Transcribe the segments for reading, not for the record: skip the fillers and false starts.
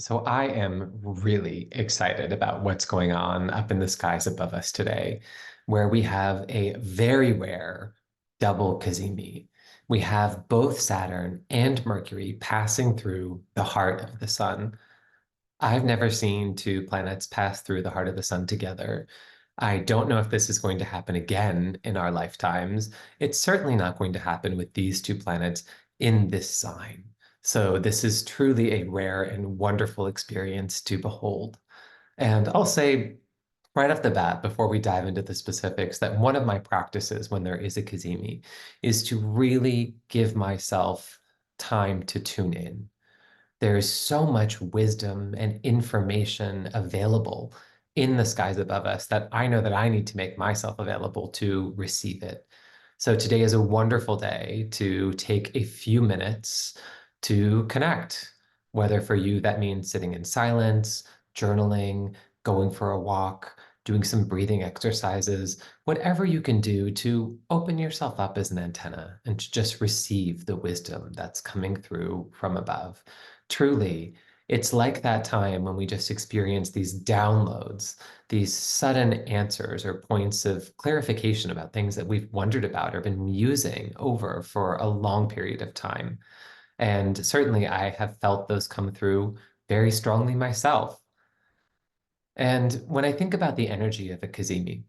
So I am really excited about what's going on up in the skies above us today, where we have a very rare double Cazimi. We have both Saturn and Mercury passing through the heart of the sun. I've never seen two planets pass through the heart of the sun together. I don't know if this is going to happen again in our lifetimes. It's certainly not going to happen with these two planets in this sign. So this is truly a rare and wonderful experience to behold. And I'll say right off the bat, before we dive into the specifics, that one of my practices when there is a Cazimi is to really give myself time to tune in. There's so much wisdom and information available in the skies above us that I know that I need to make myself available to receive it. So today is a wonderful day to take a few minutes to connect, whether for you that means sitting in silence, journaling, going for a walk, doing some breathing exercises, whatever you can do to open yourself up as an antenna and to just receive the wisdom that's coming through from above. Truly, it's like that time when we just experience these downloads, these sudden answers or points of clarification about things that we've wondered about or been musing over for a long period of time. And certainly I have felt those come through very strongly myself. And when I think about the energy of a Cazimi,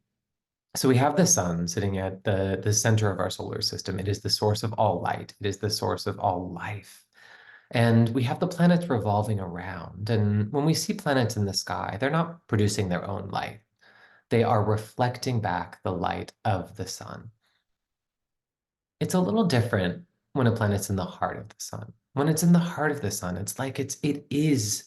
so we have the sun sitting at the center of our solar system. It is the source of all light. It is the source of all life. And we have the planets revolving around. And when we see planets in the sky, they're not producing their own light. They are reflecting back the light of the sun. It's a little different when a planet's in the heart of the sun. When it's in the heart of the sun, it's like it is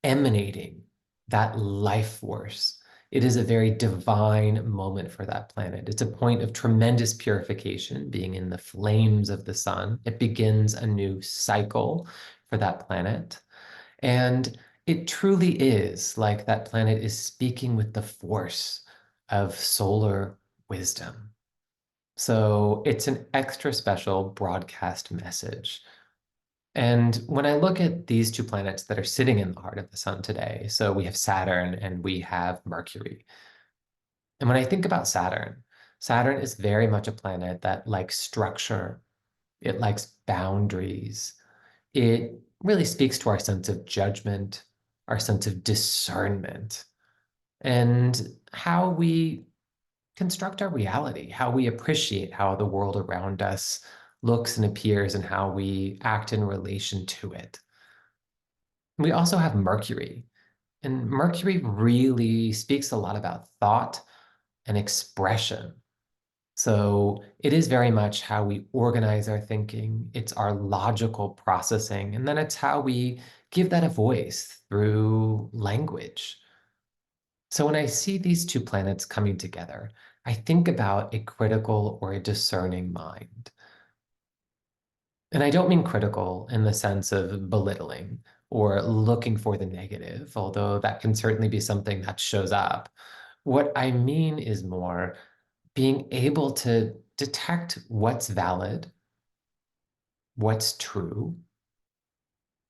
emanating that life force. It is a very divine moment for that planet. It's a point of tremendous purification, being in the flames of the sun. It begins a new cycle for that planet. And it truly is like that planet is speaking with the force of solar wisdom. So it's an extra special broadcast message. And when I look at these two planets that are sitting in the heart of the sun today, so we have Saturn and we have Mercury. And when I think about Saturn, Saturn is very much a planet that likes structure, it likes boundaries. It really speaks to our sense of judgment, our sense of discernment, and how we construct our reality, how we appreciate how the world around us looks and appears, and how we act in relation to it. We also have Mercury, and Mercury really speaks a lot about thought and expression. So it is very much how we organize our thinking. It's our logical processing, and then it's how we give that a voice through language. So when I see these two planets coming together, I think about a critical or a discerning mind. And I don't mean critical in the sense of belittling or looking for the negative, although that can certainly be something that shows up. What I mean is more being able to detect what's valid, what's true,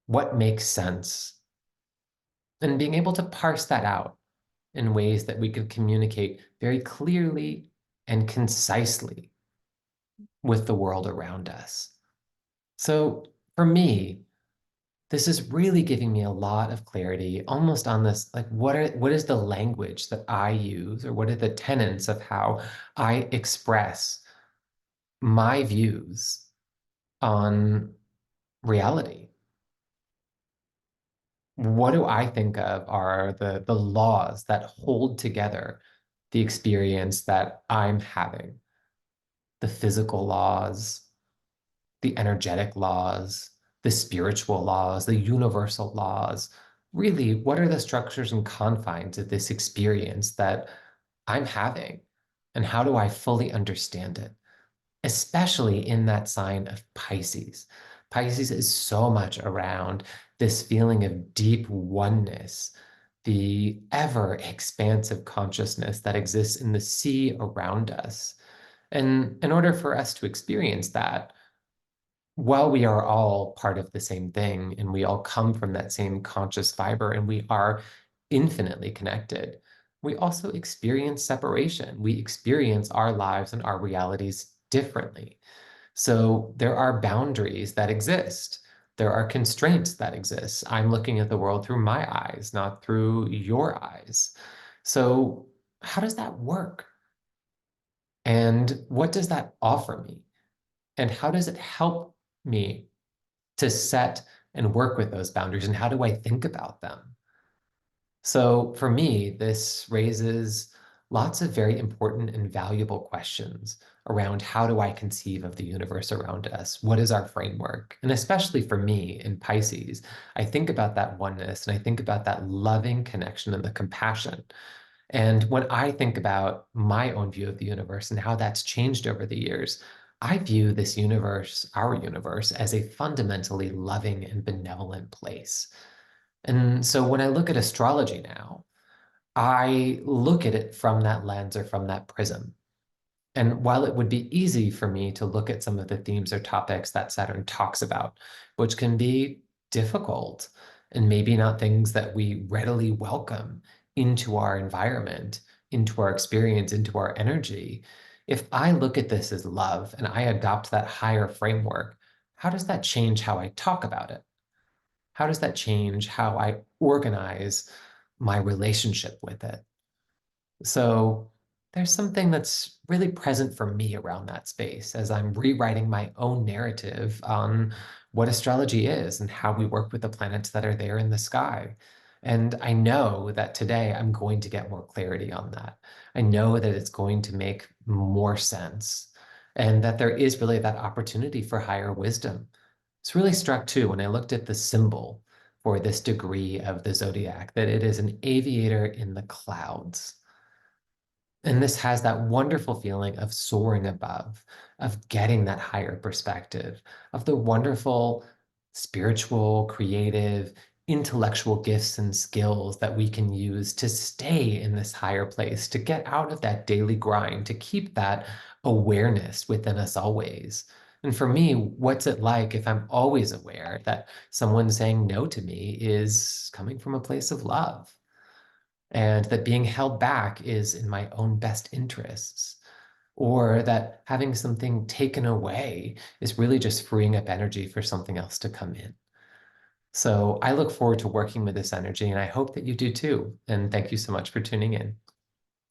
what makes sense, and being able to parse that out in ways that we could communicate very clearly and concisely with the world around us. So for me, this is really giving me a lot of clarity almost on this, like what is the language that I use, or what are the tenets of how I express my views on reality? What do I think of are the laws that hold together the experience that I'm having? The physical laws, the energetic laws, the spiritual laws, the universal laws. Really, what are the structures and confines of this experience that I'm having? And how do I fully understand it? Especially in that sign of Pisces. Pisces is so much around this feeling of deep oneness, the ever expansive consciousness that exists in the sea around us. And in order for us to experience that, while we are all part of the same thing and we all come from that same conscious fiber and we are infinitely connected, we also experience separation. We experience our lives and our realities differently. So there are boundaries that exist. There are constraints that exist. I'm looking at the world through my eyes, not through your eyes. So how does that work? And what does that offer me? And how does it help me to set and work with those boundaries? And how do I think about them? So for me, this raises lots of very important and valuable questions around how do I conceive of the universe around us? What is our framework? And especially for me in Pisces, I think about that oneness and I think about that loving connection and the compassion. And when I think about my own view of the universe and how that's changed over the years, I view this universe, our universe, as a fundamentally loving and benevolent place. And so when I look at astrology now, I look at it from that lens or from that prism. And while it would be easy for me to look at some of the themes or topics that Saturn talks about, which can be difficult and maybe not things that we readily welcome into our environment, into our experience, into our energy, if I look at this as love and I adopt that higher framework, how does that change how I talk about it? How does that change how I organize my relationship with it? So there's something that's really present for me around that space as I'm rewriting my own narrative on what astrology is and how we work with the planets that are there in the sky. And I know that today I'm going to get more clarity on that. I know that it's going to make more sense and that there is really that opportunity for higher wisdom. It's really struck too when I looked at the symbol for this degree of the zodiac, that it is an aviator in the clouds. And this has that wonderful feeling of soaring above, of getting that higher perspective, of the wonderful spiritual, creative, intellectual gifts and skills that we can use to stay in this higher place, to get out of that daily grind, to keep that awareness within us always. And for me, what's it like if I'm always aware that someone saying no to me is coming from a place of love? And that being held back is in my own best interests, or that having something taken away is really just freeing up energy for something else to come in. So I look forward to working with this energy, and I hope that you do too. And thank you so much for tuning in.